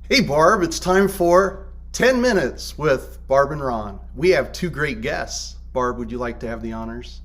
Hey Barb, it's time for 10 minutes with Barb and Ron. We have two great guests. Barb, would you like to have the honors?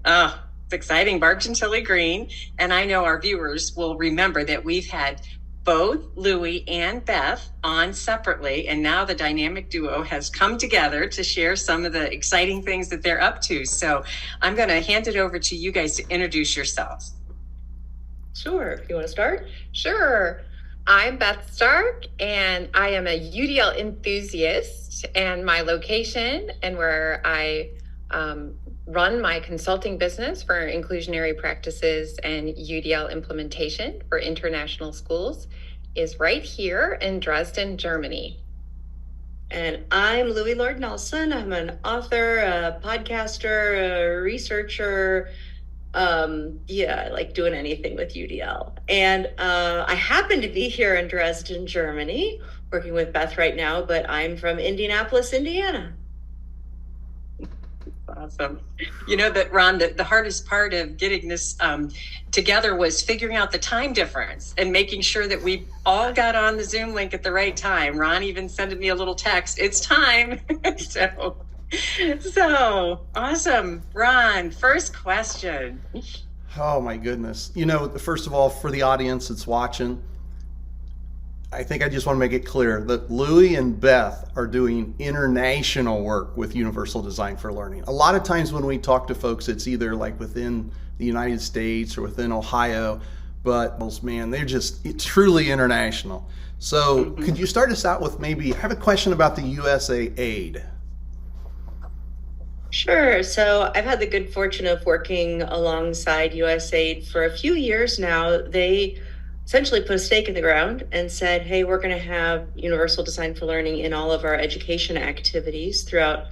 Oh, it's exciting. Barb Chantilly Green. And I know our viewers will remember that we've had both Loui and Beth on separately. And now the dynamic duo has come together to share some of the exciting things that they're up to. So I'm going to hand it over to you guys to introduce yourselves. Sure. If you want to start. Sure. I'm Beth Stark, and I am a UDL enthusiast. And my location and where I run my consulting business for inclusionary practices and UDL implementation for international schools is right here in Dresden, Germany. And I'm Loui Lord Nelson. I'm an author, a podcaster, a researcher. I like doing anything with UDL. And I happen to be here in Dresden, Germany, working with Beth right now, but I'm from Indianapolis, Indiana. Awesome. You know that, Ron, the hardest part of getting this together was figuring out the time difference and making sure that we all got on the Zoom link at the right time. Ron even sent me a little text, it's time. So awesome. Ron, first question. Oh my goodness. You know, first of all, for the audience that's watching, I think I just want to make it clear that Loui and Beth are doing international work with Universal Design for Learning. A lot of times when we talk to folks, it's either like within the United States or within Ohio, but man, they're just truly international. So could you start us out with maybe, I have a question about the USAID. Sure. So I've had the good fortune of working alongside USAID for a few years now. They essentially put a stake in the ground and said, hey, we're going to have Universal Design for Learning in all of our education activities throughout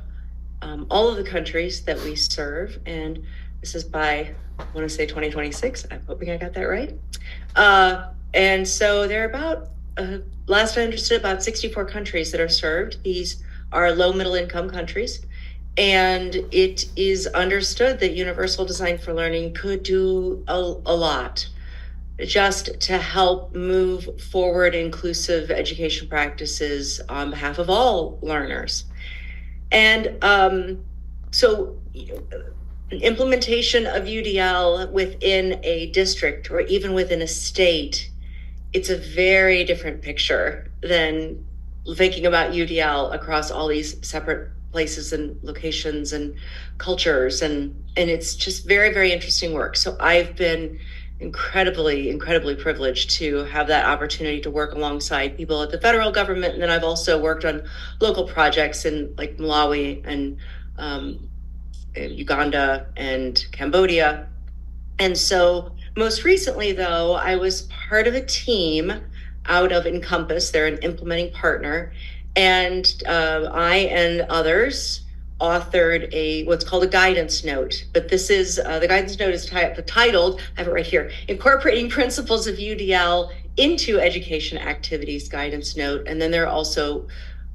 all of the countries that we serve. And this is by, I want to say 2026. I'm hoping I got that right. And so there are about, last I understood, about 64 countries that are served. These are low middle income countries. And it is understood that Universal Design for Learning could do a lot just to help move forward inclusive education practices on behalf of all learners. And implementation of UDL within a district or even within a state, it's a very different picture than thinking about UDL across all these separate places and locations and cultures, and it's just very, very interesting work. So I've been incredibly privileged to have that opportunity to work alongside people at the federal government, and then I've also worked on local projects in like Malawi and Uganda and Cambodia. And so most recently, though, I was part of a team out of Encompass. They're an implementing partner. And I and others authored what's called a guidance note. But this is, the guidance note is titled, I have it right here, Incorporating Principles of UDL into Education Activities Guidance Note. And then there are also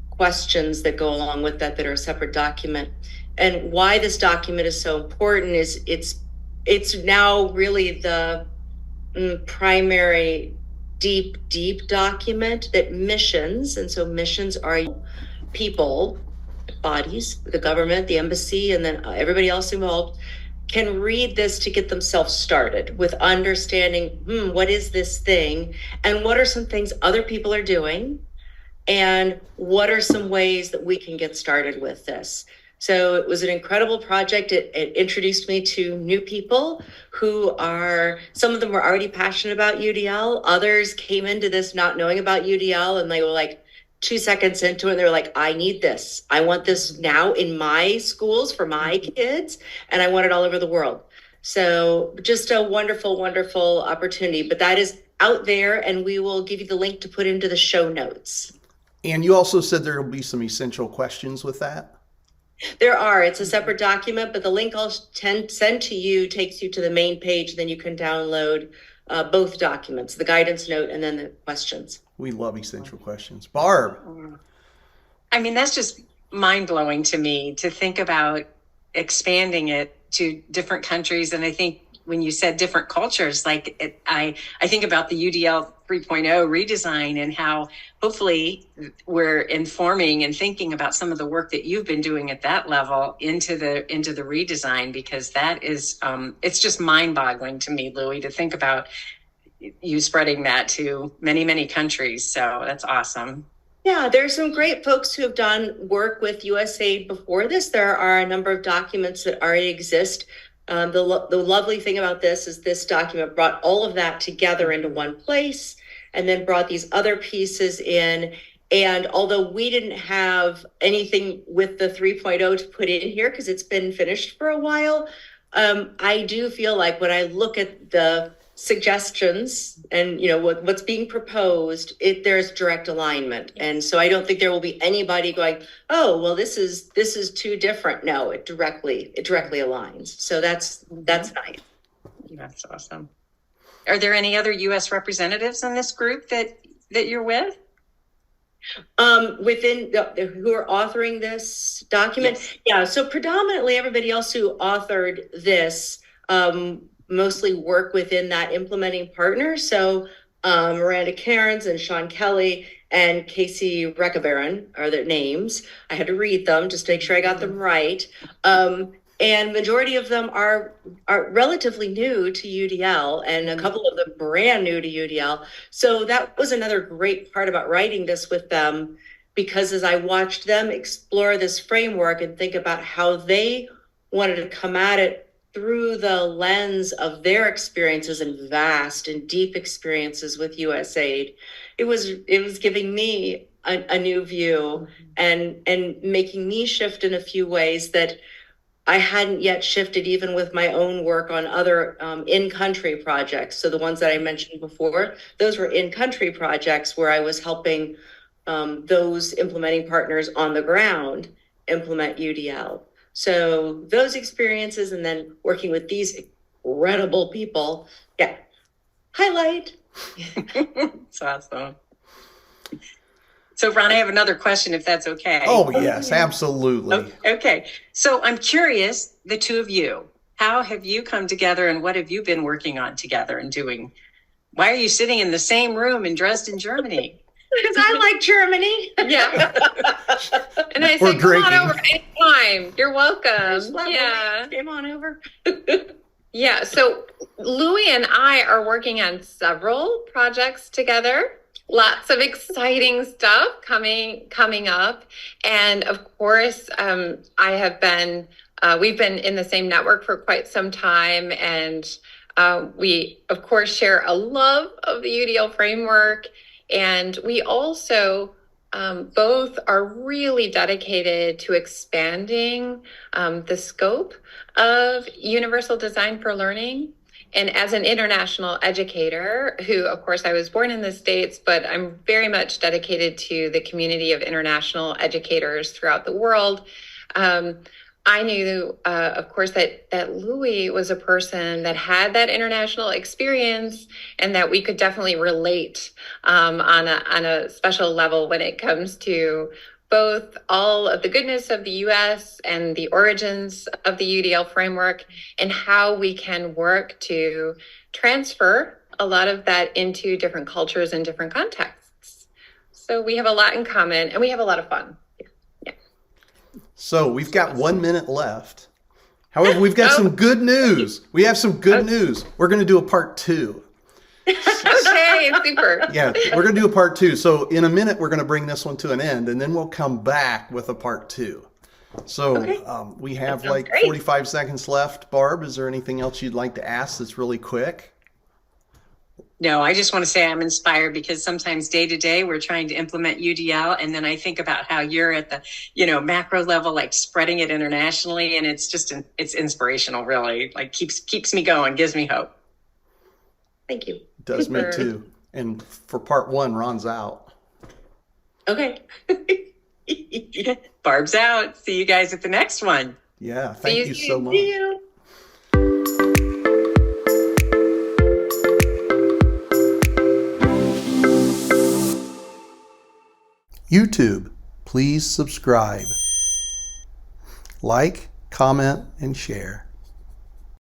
questions that go along with that are a separate document. And why this document is so important is it's now really the primary deep document that missions, and so missions are people, bodies, the government, the embassy, and then everybody else involved can read this to get themselves started with understanding, what is this thing, and what are some things other people are doing, and what are some ways that we can get started with this. So it was an incredible project. It introduced me to new people who some of them were already passionate about UDL. Others came into this not knowing about UDL, and they were like 2 seconds into it, and they were like, I need this. I want this now in my schools for my kids, and I want it all over the world. So just a wonderful opportunity. But that is out there, and we will give you the link to put into the show notes. And you also said there will be some essential questions with that? There are. It's a separate document, but the link I'll send to you takes you to the main page. Then you can download both documents, the guidance note and then the questions. We love essential questions. Barb. I mean, that's just mind-blowing to me to think about expanding it to different countries. And I think when you said different cultures, like I think about the UDL 3.0 redesign and how hopefully we're informing and thinking about some of the work that you've been doing at that level into the redesign, because that is it's just mind-boggling to me, Loui, to think about you spreading that to many, many countries. So that's awesome. Yeah, there's some great folks who have done work with USAID before this. There are a number of documents that already exist. The lovely thing about this is this document brought all of that together into one place and then brought these other pieces in. And although we didn't have anything with the 3.0 to put in here because it's been finished for a while, I do feel like when I look at the suggestions and what's being proposed, there's direct alignment. And so I don't think there will be anybody going, oh, well, this is too different. No, it directly aligns. So that's nice. That's awesome. Are there any other U.S. representatives in this group that you're with? Within who are authoring this document? Yes. Yeah. So predominantly everybody else who authored this mostly work within that implementing partner. So Miranda Cairns and Sean Kelly and Casey Reckabaron are their names. I had to read them just to make sure I got them right. And majority of them are relatively new to UDL, and a couple of them brand new to UDL. So that was another great part about writing this with them, because as I watched them explore this framework and think about how they wanted to come at it through the lens of their experiences and vast and deep experiences with USAID, it was giving me a new view and making me shift in a few ways that I hadn't yet shifted, even with my own work on other in-country projects. So the ones that I mentioned before, those were in-country projects where I was helping those implementing partners on the ground implement UDL. So those experiences, and then working with these incredible people, highlight. That's awesome. So, Ron, I have another question, if that's okay. Oh, yes, absolutely. Okay. So I'm curious, the two of you, how have you come together and what have you been working on together and doing? Why are you sitting in the same room in Dresden, Germany? Because I like Germany. Yeah. And I said, come on over anytime. You're welcome. Yeah. Came on over. Yeah. So Loui and I are working on several projects together. Lots of exciting stuff coming up. And of course, we've been in the same network for quite some time. And we, of course, share a love of the UDL framework. And we also both are really dedicated to expanding the scope of universal design for learning. And as an international educator, who, of course, I was born in the States, but I'm very much dedicated to the community of international educators throughout the world. I knew, of course, that Loui was a person that had that international experience and that we could definitely relate on a special level when it comes to both all of the goodness of the U.S. and the origins of the UDL framework and how we can work to transfer a lot of that into different cultures and different contexts. So we have a lot in common and we have a lot of fun. Yeah. So we've got 1 minute left. However, we've got some good news. We have some good news. We're going to do a part 2. Okay, super. Yeah, we're going to do a part 2. So in a minute, we're going to bring this one to an end, and then we'll come back with a part 2. So we have like 45 seconds left. Barb, is there anything else you'd like to ask that's really quick? No, I just want to say I'm inspired because sometimes day to day we're trying to implement UDL, and then I think about how you're at the macro level, like spreading it internationally, and it's just it's inspirational, really. Like keeps me going, gives me hope. Thank you. Does me too. And for part 1, Ron's out. Okay. Barb's out. See you guys at the next one. Yeah, thank you so much. See you. YouTube, please subscribe. Like, comment, and share.